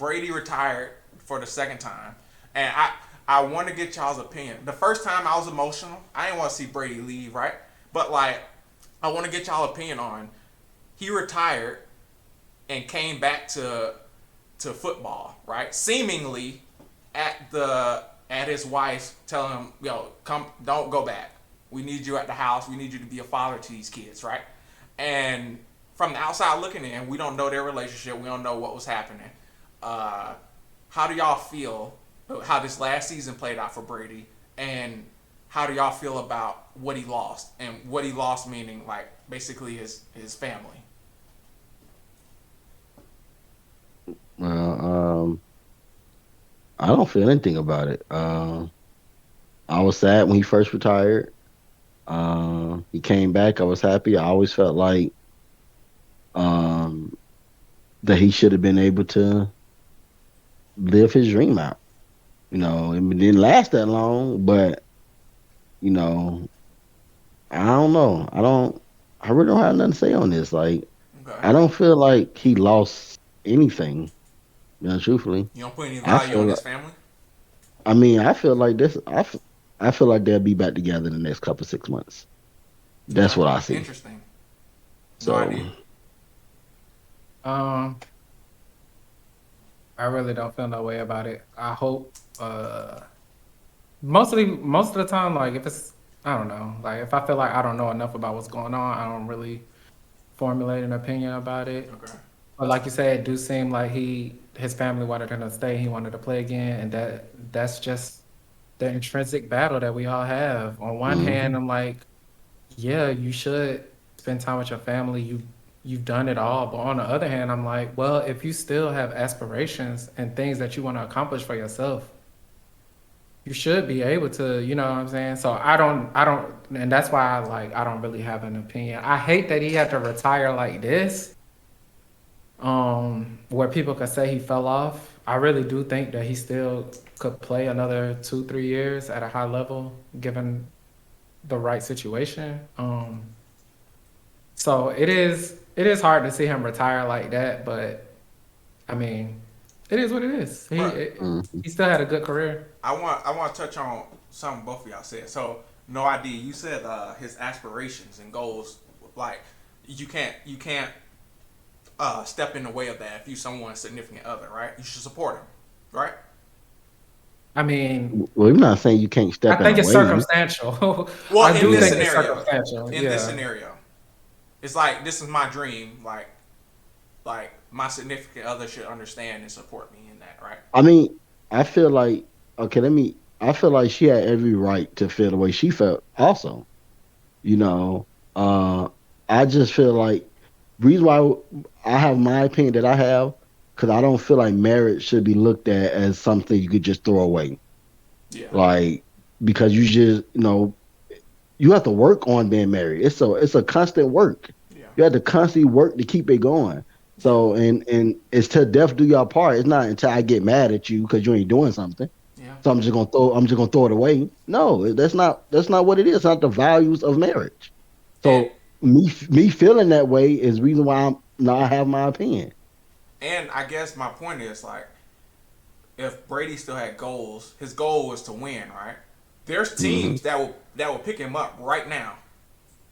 Brady retired for the second time, and I want to get y'all's opinion. The first time I was emotional. I didn't want to see Brady leave, right? But like, I want to get y'all opinion on. He retired and came back to football, right? Seemingly at his wife telling him, "Yo, come, don't go back. We need you at the house. We need you to be a father to these kids," right? And from the outside looking in, we don't know their relationship. We don't know what was happening. Uh, how do y'all feel how this last season played out for Brady, and how do y'all feel about what he lost, and what he lost meaning like basically his family? Well, I don't feel anything about it. I was sad when he first retired. He came back. I was happy. I always felt like um, that he should have been able to live his dream out. It didn't last that long, but you know, I don't know. I really don't have nothing to say on this. Like, Okay. I don't feel like he lost anything. Truthfully, You don't put any I value on feel. his family. I mean, I feel like this. I feel like they'll be back together in the next couple 6 months. That's Okay. what I see. Interesting. No So, idea. Um, I really don't feel no way about it. I hope most of the time, like if it's I don't know, like if I feel like I don't know enough about what's going on, I don't really formulate an opinion about it. Okay. But like you said, it do seem like his family wanted him to stay. He wanted to play again, and that's just the intrinsic battle that we all have. On one hand, hmm I'm like, yeah, you should spend time with your family. You've done it all. But on the other hand, I'm like, well, if you still have aspirations and things that you want to accomplish for yourself, you should be able to, you know what I'm saying? So I don't, and that's why I don't really have an opinion. I hate that he had to retire like this, where people could say he fell off. I really do think that he still could play another 2 3 years at a high level given the right situation. So it is hard to see him retire like that, but I mean, it is what it is. But hmm He still had a good career. I want to touch on something both of y'all said. So no idea. You said his aspirations and goals. Like you can't step in the way of that if you someone's significant other, right? You should support him, right? I mean, Well, I'm not saying you can't I step in a think it's way. circumstantial. Well, I in do this think Yeah. it's scenario, circumstantial. in this Yeah. scenario, it's like this is my dream. Like my significant other should understand and support me in that, right? I mean, I feel like okay. I feel like she had every right to feel the way she felt. Also, you know, uh, I just feel like reason why I have my opinion that I have because I don't feel like marriage should be looked at as something you could just throw away. Yeah, Like because you just you have to work on being married. It's a constant work. yeah, You have to constantly work to keep it going. yeah, So and it's till death do your part. It's not until I get mad at you because you ain't doing something. yeah. So I'm just gonna throw it away. No, that's not what it is. It's not the values of marriage. And So me feeling that way is the reason why I'm now I have my opinion. and I guess my point is like if Brady still had goals, his goal was to win, right? There's hmm teams that will pick him up right now.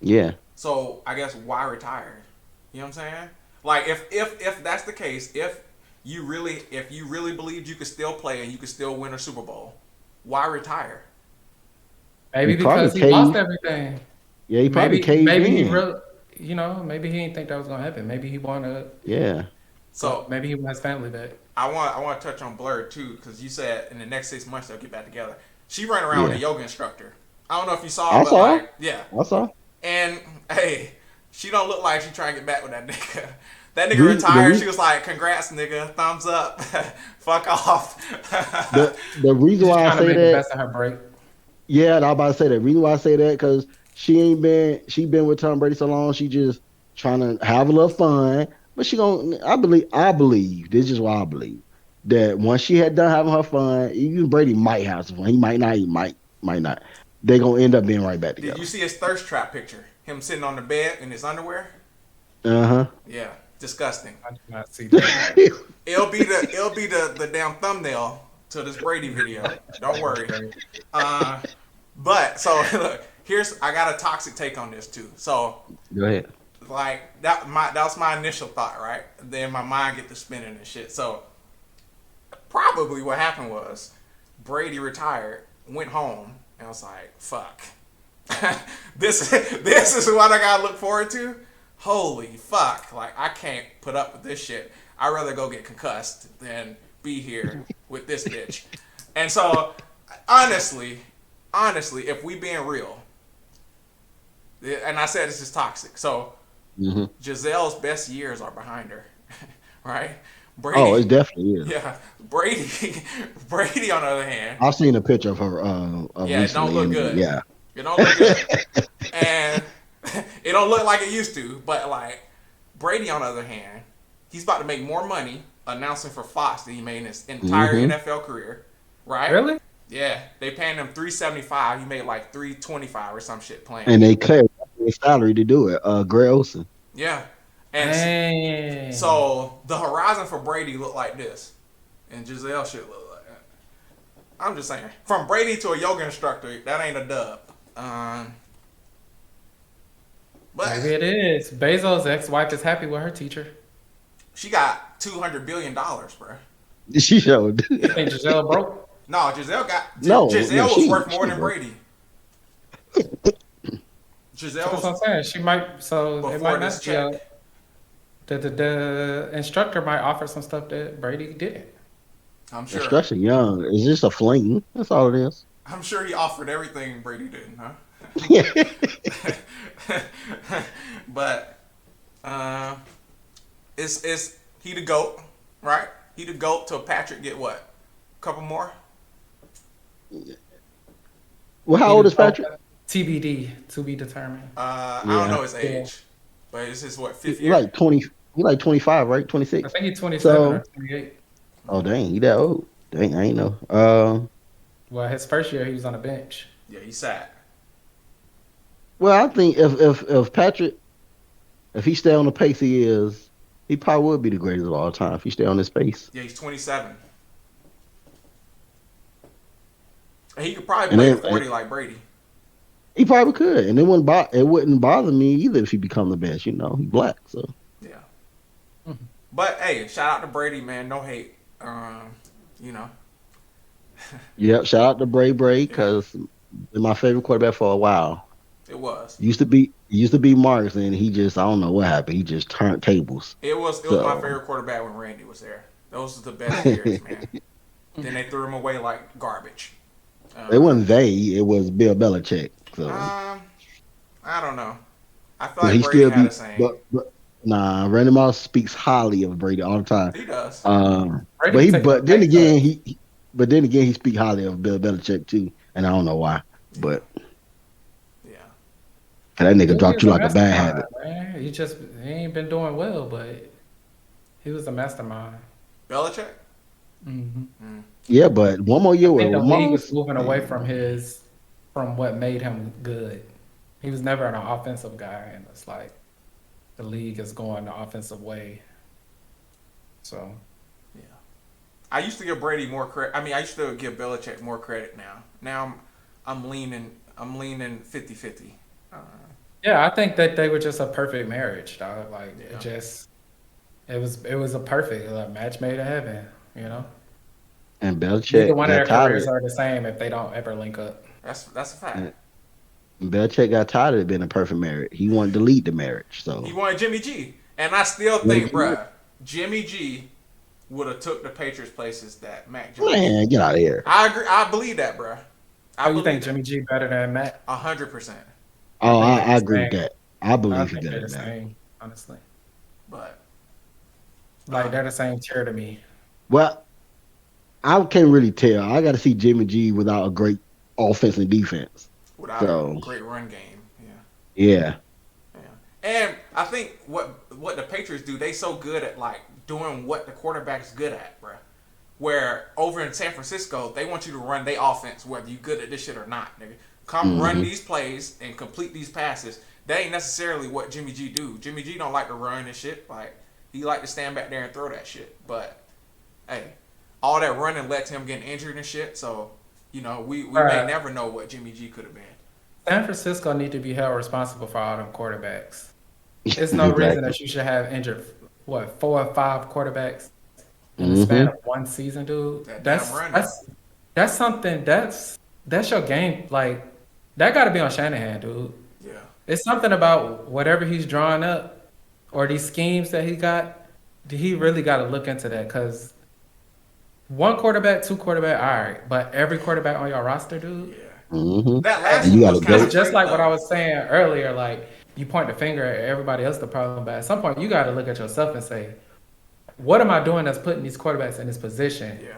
Yeah. So I guess why retire? You know what I'm saying? Like if that's the case, if you really believed you could still play and you could still win a Super Bowl, why retire? He Maybe probably because he lost caved. everything. Yeah, he probably Maybe caved maybe he in. really, maybe he didn't think that was gonna happen. Maybe he wanna Yeah. So maybe he wants his family back. I want to touch on Blur too because you said in the next 6 months they'll get back together. She ran around with a Yeah. yoga instructor. I don't know if you saw, I but saw. like yeah, I saw. and hey, she don't look like she trying to get back with that nigga. That nigga Re, the retired. She re, was like, "Congrats, nigga. Thumbs up. Fuck off." the reason She's just why I trying to say make the that, best of her break. yeah, and I about to say that. Reason why I say that because she been with Tom Brady so long. She just trying to have a little fun. But she gonna. I believe. This is why I believe that once she had done having her fun, even Brady might have some fun. He might not. He might not. They gonna end up being right back Did you together. see his thirst trap picture? Him sitting on the bed in his underwear. Uh huh. Yeah. Disgusting. I did not see that. It'll be the damn thumbnail to this Brady video. Don't That's worry. great. Uh, but so look, I got a toxic take on this too. So Go ahead. like that was my initial thought, right? Then my mind get to spinning and shit. So probably what happened was Brady retired, went home, and was like, "Fuck, this is what I gotta look forward to." Holy fuck! Like I can't put up with this shit. I'd rather go get concussed than be here with this bitch. And so, honestly, if we being real, and I said this is toxic. So Giselle's best years are behind her, right? Oh, it Brady, definitely is. yeah, Brady, Brady on the other hand, I've seen a picture of her yeah, it don't recently, look and good. yeah, It don't look good, and it don't look like it used to. But like Brady on the other hand, he's about to make more money announcing for Fox than he made in his entire NFL career, right? Really? Yeah, they paying him $375. He made like $325 or some shit playing. and they cleared his salary to do it. Gray Olsen. Yeah, and Dang. so the horizon for Brady looked like this, and Giselle should look like that. I'm just saying, from Brady to a yoga instructor, that ain't a dub. But Maybe it is. Bezos' ex-wife is happy with her teacher. she got $200 billion, bro. She showed. You think Giselle broke? No, Giselle got No, Giselle yeah, was worth more than broke. Brady. Giselle That's what I'm was saying. She might. So it before might this not be. A, check. the instructor might offer some stuff that Brady didn't. I'm sure. Instruction young. It's just a fling. That's all it is. I'm sure he offered everything Brady didn't, huh? But it's he the GOAT, right? He the GOAT till Patrick get what? A couple more? Well, how old is Patrick? TBD, to be determined. I don't Yeah. know his age, but it's his what, fifth He year? like 20. He like 25, right? I 26. think he's 27 So, or 28. oh dang, he that old? Dang, I ain't know. Well, his first year he was on the bench. Yeah, he's sad. Well, I think if Patrick, if he stay on the pace he is, he probably would be the greatest of all time if he stay on this pace. Yeah, he's 27. And he could probably And play then 40 like Brady. he probably could, and it wouldn't bother me either if he become the best. You know, he black, so Yeah. Mhm. But hey, shout out to Brady, man. No hate. You know. yeah. Shout out to Bray because my favorite quarterback for a while. It was. Used to be Marks, and he just I don't know what happened. He just turned tables. It was So my favorite quarterback when Randy was there. Those are the best years, man. Then they threw him away like garbage. it wasn't it was Bill Belichick. So I don't know. I feel but like he Brady still had be the same. but nah. Randy Moss speaks highly of Brady all the time. He does. Brady But he taking a but then pay again cut. he speak highly of Bill Belichick too, and I don't know why. But Yeah. that nigga Billy dropped is you a like a bad mastermind, habit. man. He ain't been doing well, but he was a mastermind. Belichick? hmm Yeah, but one more I year think with the league is Moss. moving away from what made him good. He was never an offensive guy, and it's like the league is going the offensive way. So Yeah. I used to give Brady more credit. I mean, I used to give Belichick more credit now. Now I'm leaning 50-50. yeah, I think that they were just a perfect marriage, dog. Like Yeah. it was a perfect match made in heaven. You know, And neither Belichick one of got their tired of careers it. are the same if they don't ever link up. That's a fact. And Belichick got tired of it being a perfect marriage. He wanted to lead the marriage. So He wanted Jimmy G. And I still Jimmy think, G. bruh, Jimmy G would have took the Patriots places that Mac Jones. Man, get out of here. I agree. I believe that, bruh. Oh, you think Jimmy G better than Matt? 100%. Oh, think they're I the agree with same. that. I I believe he think they're better the than that. same, honestly. But Like they're the same tier to me. Well, I can't really tell. I got to see Jimmy G without a great offense and defense. without So a great run game, yeah. yeah, Yeah. And I think what the Patriots do, they so good at like doing what the quarterback's good at, bruh. Where over in San Francisco, they want you to run their offense whether you good at this shit or not, nigga. Come run these plays and complete these passes. That ain't necessarily what Jimmy G do. Jimmy G don't like to run and shit. Like He like to stand back there and throw that shit. But hey, all that running led to him getting injured and shit. So we may Right. never know what Jimmy G could have been. San Francisco need to be held responsible for all them quarterbacks. It's no reason Exactly. that you should have injured what 4 or 5 quarterbacks in the span Hmm. of one season, dude. That damn That's running. that's that's something that's your game. Like that got to be on Shanahan, dude. Yeah. It's something about whatever he's drawing up or these schemes that he got. He really got to look into that because one quarterback, two quarterback, all right, but every quarterback on your roster, dude. Yeah. Hmm. That And last you one got was to kind It's go. of just great like what I though. was saying earlier. Like you point the finger at everybody else, the problem, but at some point you got to look at yourself and say, what am I doing that's putting these quarterbacks in this position? Yeah.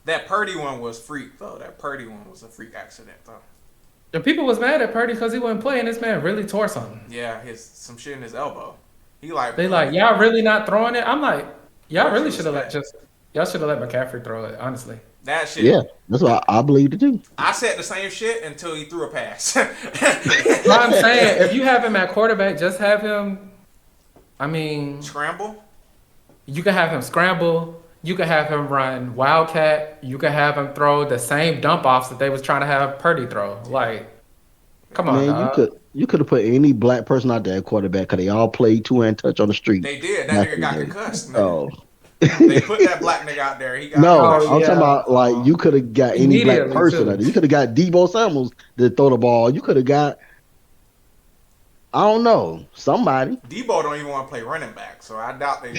That Purdy one was freak though. That Purdy one was a freak accident though. The people was mad at Purdy because he wasn't playing. This man really tore something. Yeah, his some shit in his elbow. He like, They bro, like, y'all really not throwing it. I'm like, y'all what you really should have let expect? just y'all should have let McCaffrey throw it. Honestly, That shit. Yeah, that's what I believe to do. I said the same shit until he threw a pass. so I'm saying if you have him at quarterback, just have him. I mean, Scramble. you can have him scramble. You can have him run wildcat. You can have him throw the same dump offs that they was trying to have Purdy throw. Like, come on, Man, dog. you could have put any black person out there at quarterback because they all played two-hand touch on the street They did. That back nigga in the got day. concussed, nigga. Oh. They put that black nigga out there. He got No, Oh I'm concussion. talking yeah, about like you could have got any black immediately person out too. there. You could have got Debo Samuels to throw the ball. You could have got I don't know somebody. Debo don't even want to play running back, so I doubt that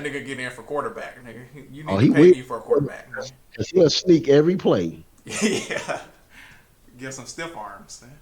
nigga get in for quarterback, nigga. You Oh, need to he pay will. me for a quarterback, nigga. Cause he'll sneak every play. Yeah. Give some stiff arms, man.